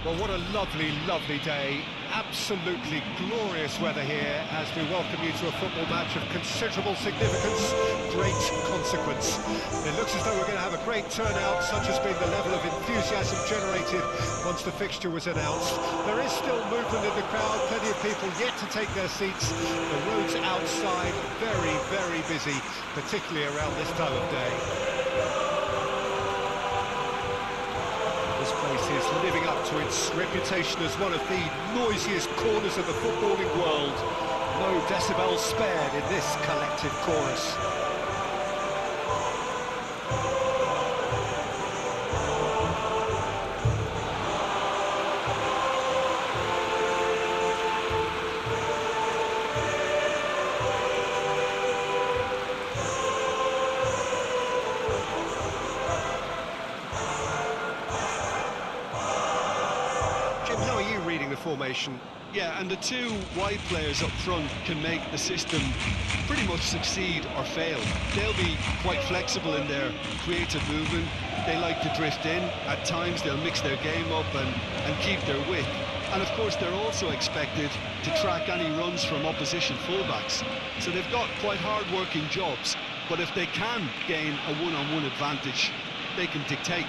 Well, what a lovely, lovely day. Absolutely glorious weather here as we welcome you to a football match of considerable significance, great consequence. It looks as though we're going to have a great turnout, such has been the level of enthusiasm generated once the fixture was announced. There is still movement in the crowd, plenty of people yet to take their seats. The roads outside very, very busy, particularly around this time of day. This place is living up to its reputation as one of the noisiest corners of the footballing world. No decibels spared in this collective chorus. How are you reading the formation? Yeah, and the two wide players up front can make the system pretty much succeed or fail. They'll be quite flexible in their creative movement. They like to drift in. At times they'll mix their game up and keep their width. And of course they're also expected to track any runs from opposition fullbacks. So they've got quite hard-working jobs, but if they can gain a one-on-one advantage, they can dictate.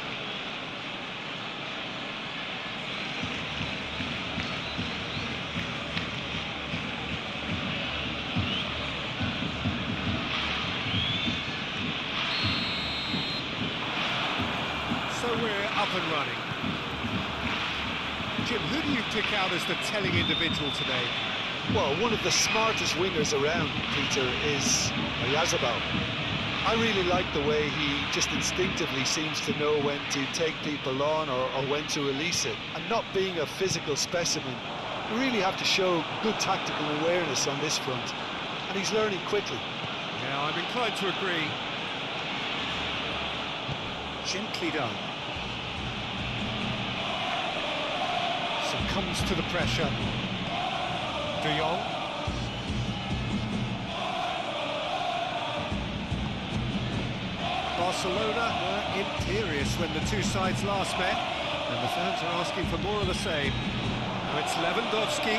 So we're up and running. Jim, who do you pick out as the telling individual today? Well, one of the smartest wingers around, Peter, is Yamal. I really like the way he just instinctively seems to know when to take people on or when to release it. And not being a physical specimen, you really have to show good tactical awareness on this front. And he's learning quickly. Yeah, I'm inclined to agree. Gently done. Succumbs to the pressure. De Jong. Barcelona were imperious when the two sides last met, and the fans are asking for more of the same. Now it's Lewandowski.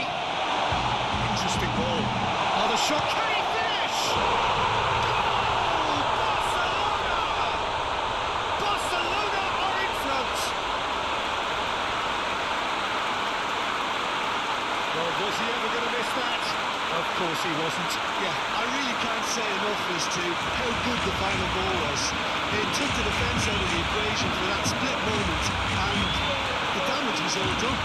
Interesting ball. Another shot. Can he finish? Goal! Barcelona! Barcelona are in front. Well, was he ever going to miss that? Of course he wasn't. Yeah, I really can't say enough as to how good the final ball was. It took the defence out of the equation for that split moment, and the damage was all done.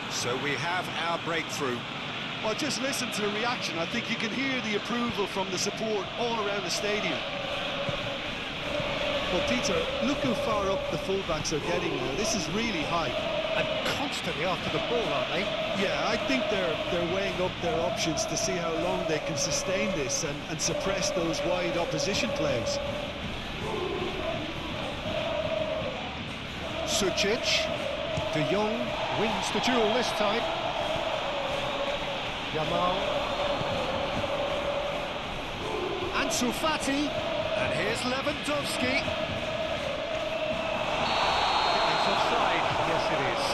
So we have our breakthrough. Well, just listen to the reaction. I think you can hear the approval from the support all around the stadium. Well, Peter, look how far up the fullbacks are getting now. This is really high. And constantly after the ball, aren't they? Yeah, I think they're weighing up their options to see how long they can sustain this and suppress those wide opposition players. Sucic. De Jong wins the duel this time. Yamal. Ansu Fati. And here's Lewandowski. I think it's offside. Yes, it is.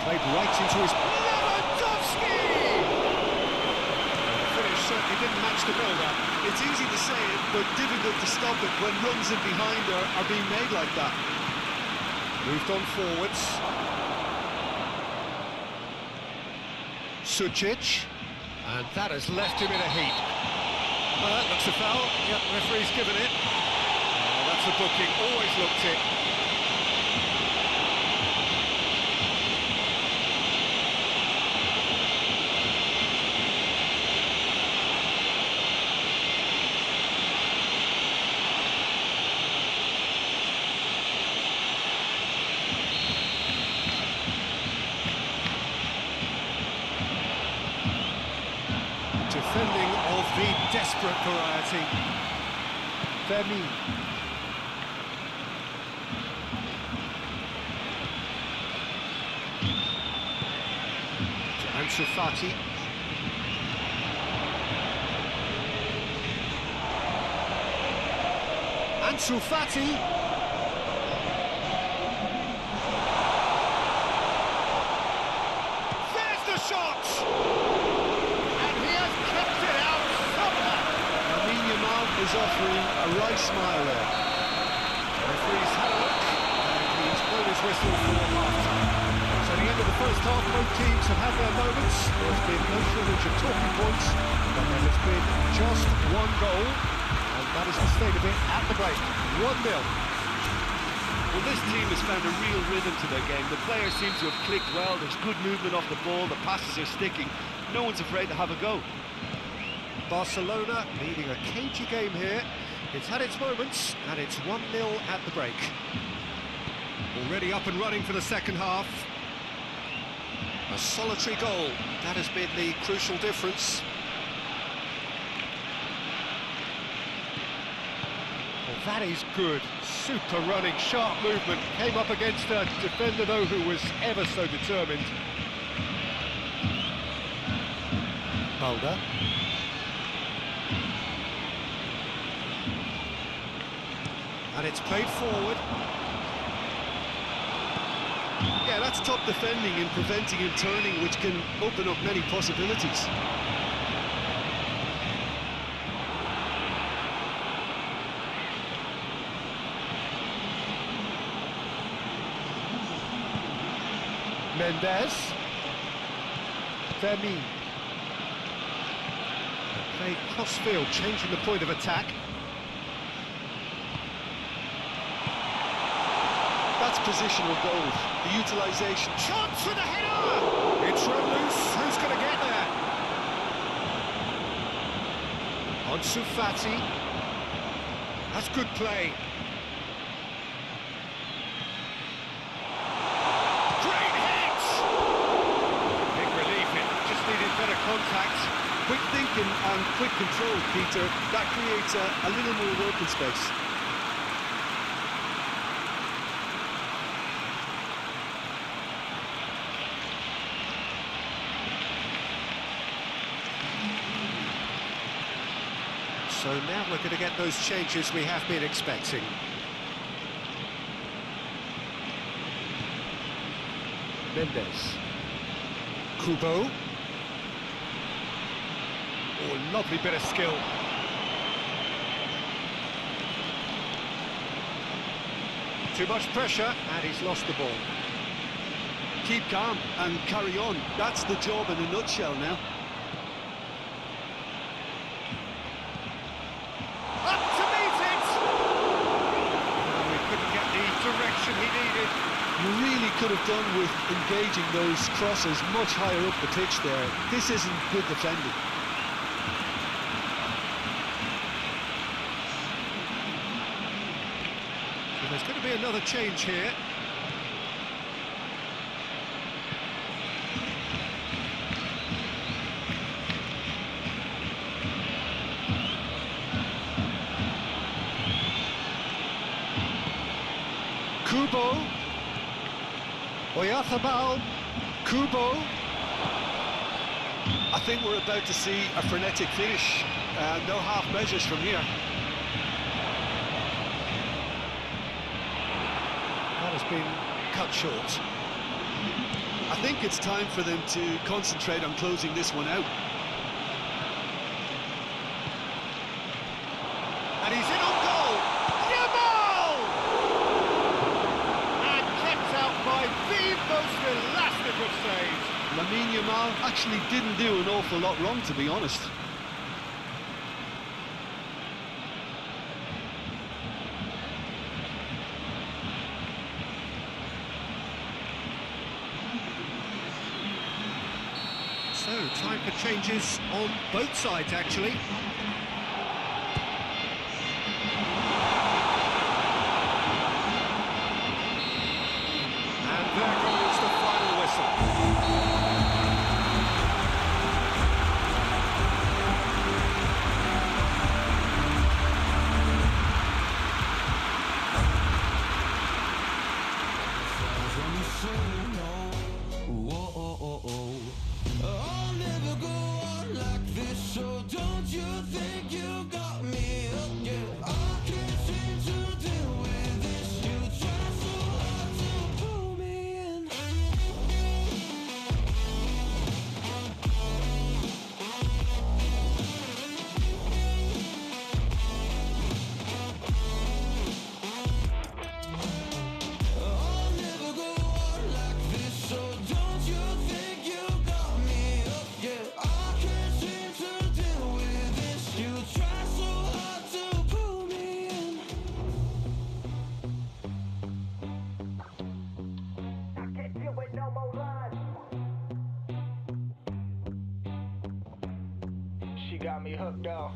Played right into his... Lewandowski! The finish certainly didn't match the build-up. It's easy to say it, but difficult to stop it when runs in behind are being made like that. Moved on forwards. Sucic. And that has left him in a heap. Well, that looks a foul. Yep, referee's given it. Oh, that's a booking. Always looked it. The desperate variety. Lamine. Ansu Fati. Ansu Fati. There's the shot! And he has kept it out somehow. Lamine Yamal is offering a right smile there. Referee's had a look, and he's blown his whistle for half-time. So at the end of the first half, both teams have had their moments. There's been no shortage of talking points, but there has been just one goal, and that is the state of it at the break. 1-0. Well, this team has found a real rhythm to their game. The players seem to have clicked well. There's good movement off the ball. The passes are sticking. No one's afraid to have a go. Barcelona leading a cagey game here. It's had its moments, and it's 1-0 at the break. Already up and running for the second half. A solitary goal, that has been the crucial difference. Well, that is good. Super running, sharp movement. Came up against a defender, though, who was ever so determined. Mulder. And it's played forward. Yeah, that's top defending and preventing him turning, which can open up many possibilities. Mendes. Lamine. Played cross-field, changing the point of attack. That's positional gold, the utilisation. Chance with a header! It's run loose, who's going to get there? Ansu Fati. That's good play. Great hit! Big relief, it just needed better contact. Quick thinking and quick control, Peter. That creates a little more working space. So now we're going to get those changes we have been expecting. Mendes. Kubo. Oh, lovely bit of skill. Too much pressure, and he's lost the ball. Keep calm and carry on. That's the job in a nutshell now. Up to meet it! Oh, he couldn't get the direction he needed. You really could have done with engaging those crosses much higher up the pitch there. This isn't good defending. So there's going to be another change here. Kubo. Oyarzabal. Kubo. I think we're about to see a frenetic finish. No half measures from here. That has been cut short. I think it's time for them to concentrate on closing this one out. And he's in on goal! Yamal! And kept out by the most elastic of saves. Lamine Yamal actually didn't do an awful lot wrong, to be honest. So, time for changes on both sides, actually. And there goes the final whistle. 1-0 Tell me so no. Whoa, oh, oh, oh. I'll never go on like this, so don't you think you got me up? Yeah, I can't seem to deal with this. You try so hard to pull me in. I'll never go on like this, so don't you think you got me up? Yeah, I can't seem to deal with this. You try so hard to pull me in. I can't deal with no more lies. She got me hooked up.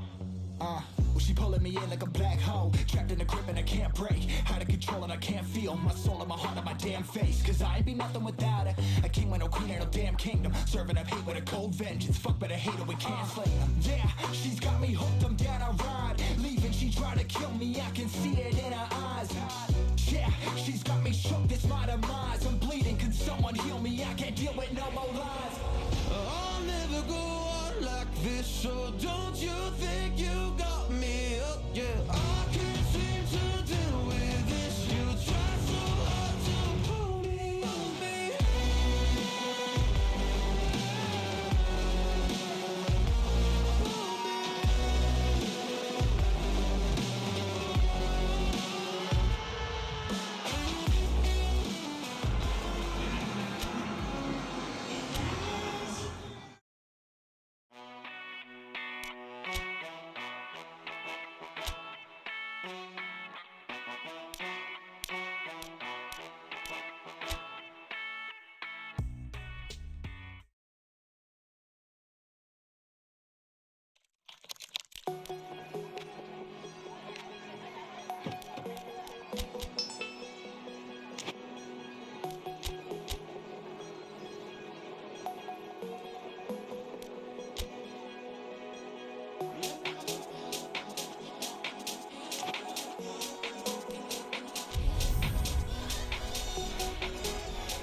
Well, she pulling me in like a black hole, trapped in a grip and I can't break. Out of control and I can't feel my soul and my heart and my damn face. Cause I ain't be nothing without her. A king with no queen and no damn kingdom. Serving up hate with a cold vengeance. Fuck, but I hate her, we can't slay them. Yeah, she's got me hooked, I'm down, I ride. Leaving, she try to kill me, I can see it in her eyes. Yeah, she's got me shook, this my demise. I'm bleeding, can someone heal me? I can't deal with no more lies. I'll never go on like this, so don't you think you got me up? Yeah, I can't seem to deal with this. You try so hard to pull me up.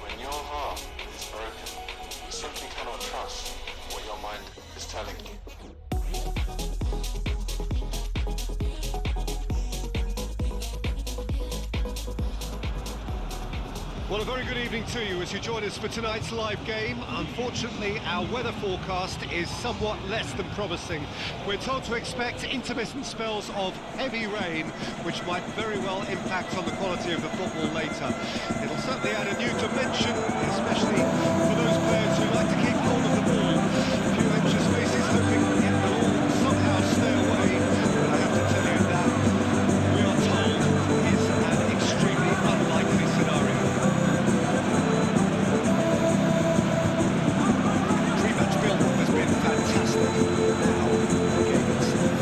When your heart is broken, you simply cannot trust what your mind is telling you. Well, a very good evening to you as you join us for tonight's live game. Unfortunately, our weather forecast is somewhat less than promising. We're told to expect intermittent spells of heavy rain, which might very well impact on the quality of the football later. It'll certainly add a new dimension, especially for those players who like to keep hold of the ball. A few anxious faces hoping it will all somehow stay away, but I have to tell you that we are told is an extremely unlikely scenario. Pre-match build-up has been fantastic. Now, the game itself.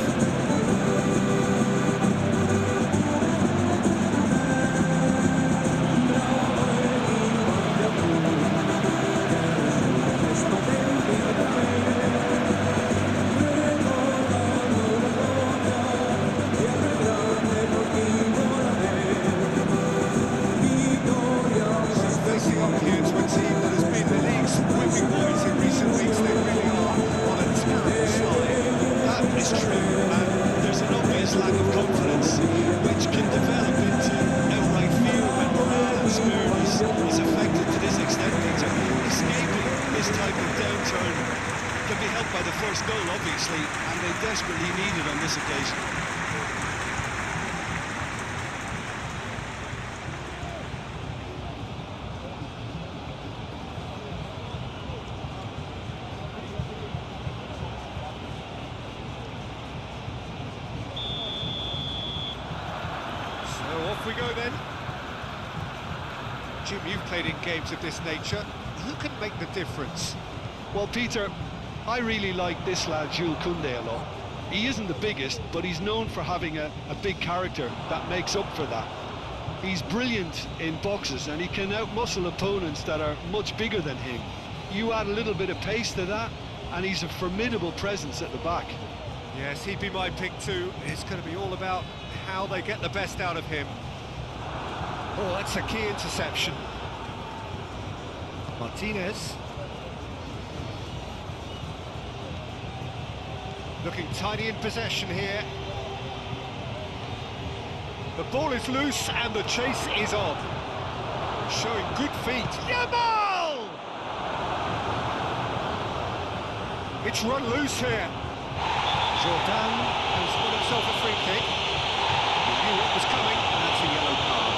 She's facing up here to a team that has been the league's whipping boys in recent weeks. They really are on a terrible slide. That is true, and there's an obvious lack of confidence, which can develop into outright fear when morale and spirit is affected to this extent, Peter. Escaping this type of downturn can be helped by the first goal, obviously, and they desperately need it on this occasion. So off we go then. Jim, you've played in games of this nature. Who can make the difference? Well, Peter, I really like this lad, Jules Koundé, a lot. He isn't the biggest, but he's known for having a big character that makes up for that. He's brilliant in boxes, and he can outmuscle opponents that are much bigger than him. You add a little bit of pace to that, and he's a formidable presence at the back. Yes, he'd be my pick too. It's going to be all about how they get the best out of him. Oh, that's a key interception. Martinez. Looking tidy in possession here. The ball is loose and the chase is on. Showing good feet. Yamal! It's run loose here. Jordan has got himself a free kick. He knew what was coming, and that's a yellow card.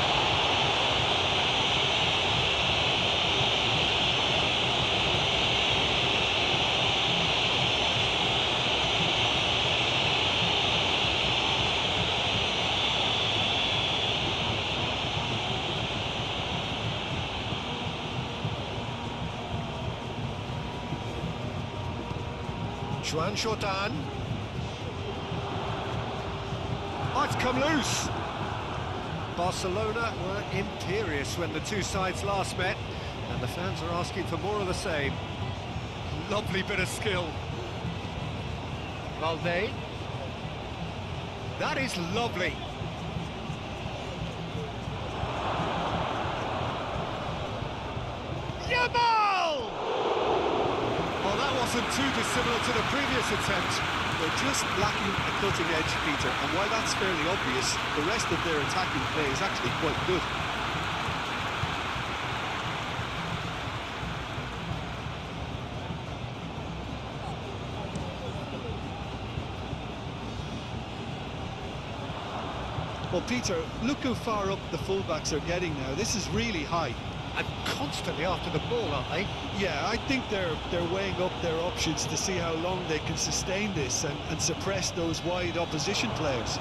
Juan Jordan. Oh, it's come loose. Barcelona were imperious when the two sides last met, and the fans are asking for more of the same. Lovely bit of skill. Valde. That is lovely. Yamal! Well, that wasn't too dissimilar to the previous attempt. They're just lacking a cutting edge, Peter, and while that's fairly obvious, the rest of their attacking play is actually quite good. Well, Peter, look how far up the fullbacks are getting now. This is really high. And constantly after the ball, aren't they? Yeah, I think they're weighing up their options to see how long they can sustain this and suppress those wide opposition players.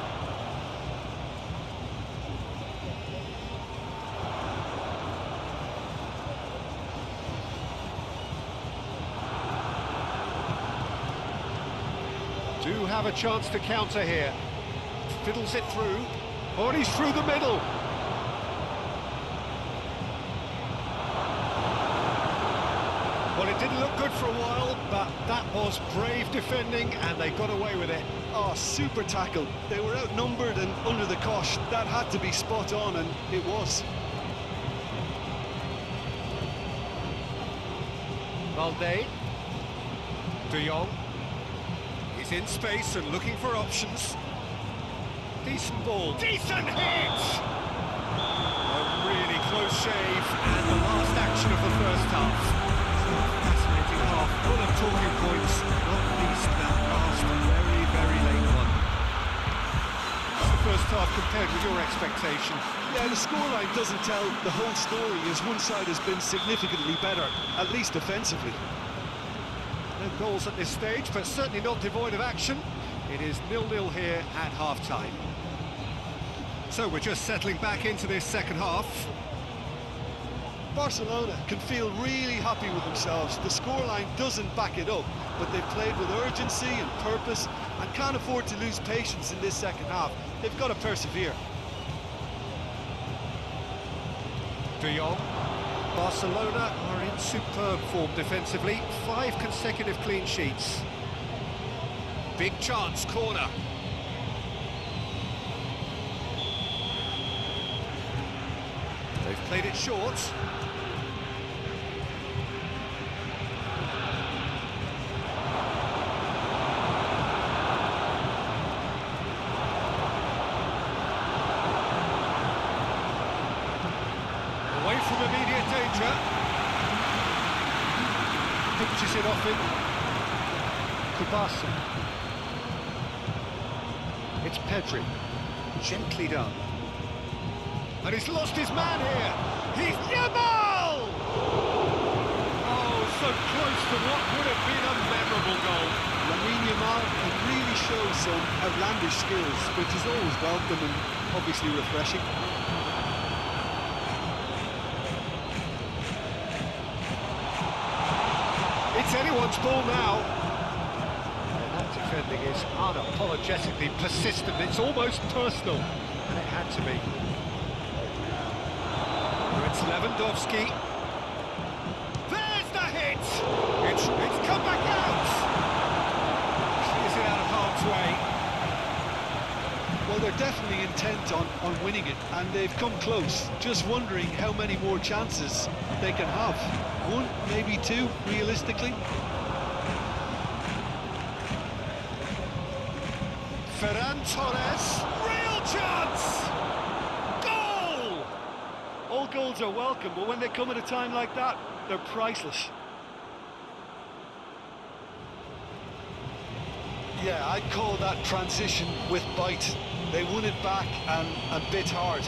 Do have a chance to counter here. Fiddles it through. Oh, and he's through the middle. Well, it didn't look good for a while, but that was brave defending, and they got away with it. Oh, super tackle. They were outnumbered and under the cosh. That had to be spot on, and it was. Valde. De Jong. He's in space and looking for options. Decent ball. Decent hit! A really close shave, and the last action of the first half. Fascinating half, full of talking points, not least that last very, very late one. How's the first half compared with your expectation? Yeah, the scoreline doesn't tell the whole story, as one side has been significantly better, at least offensively. No goals at this stage, but certainly not devoid of action. It is 0-0 here at half-time. So we're just settling back into this second half. Barcelona can feel really happy with themselves. The scoreline doesn't back it up, but they've played with urgency and purpose and can't afford to lose patience in this second half. They've got to persevere. De Jong. Barcelona are in superb form defensively. 5 consecutive clean sheets. Big chance, corner. They've played it short. Away from immediate danger. Pitches it off him. Kubasa. It's Pedri. Gently done. And he's lost his man here. He's Yamal! Oh, so close to what would have been a memorable goal. Lamine Yamal can really show some outlandish skills, which is always welcome and obviously refreshing. It's anyone's ball now. And that defending is unapologetically persistent. It's almost personal. And it had to be. It's Lewandowski. There's the hit! It's come back out! Clears it out of harm's way. Well, they're definitely intent on winning it, and they've come close. Just wondering how many more chances they can have. One, maybe two, realistically. Ferran Torres, real chance! Goal! All goals are welcome, but when they come at a time like that, they're priceless. Yeah, I'd call that transition with bite. They won it back and bit hard.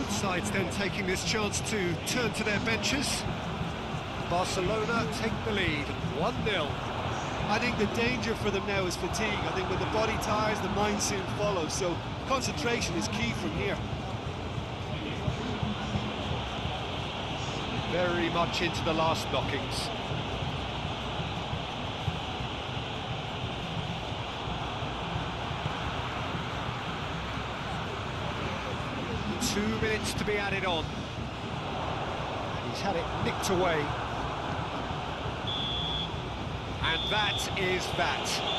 Sides then taking this chance to turn to their benches. Barcelona take the lead, 1-0. I think the danger for them now is fatigue. I think when the body tires, the mind soon follows. So concentration is key from here. Very much into the last knockings. Two minutes to be added on. He's had it nicked away. And that is that.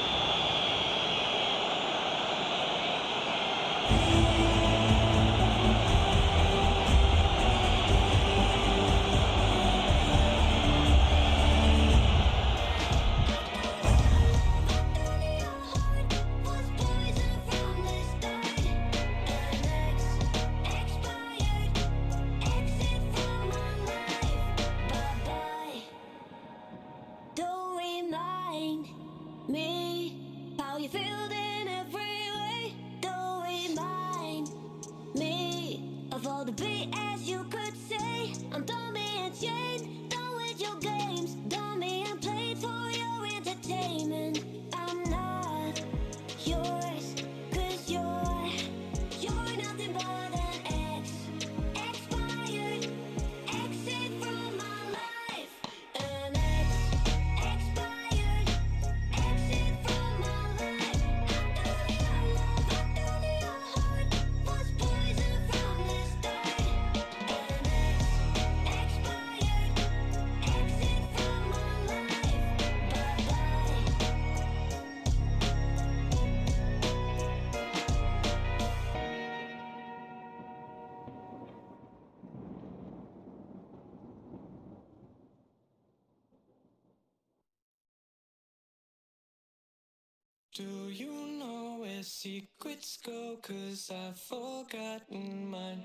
Do you know where secrets go? 'Cause I've forgotten mine.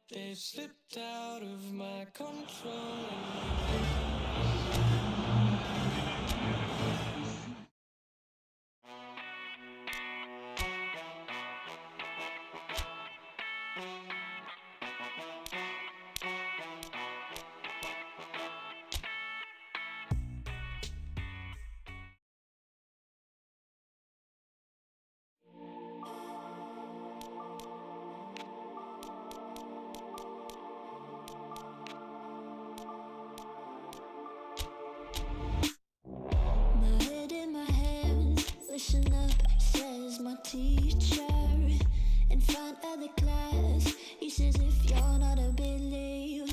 They've slipped out of my control. Listen up, says my teacher. In front of the class, he says if you're not a believer,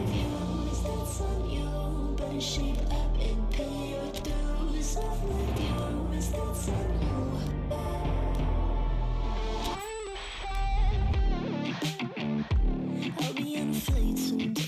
views that's on you, better shape up and pay your dues. Of my views that's on you. I'll be on a flight soon.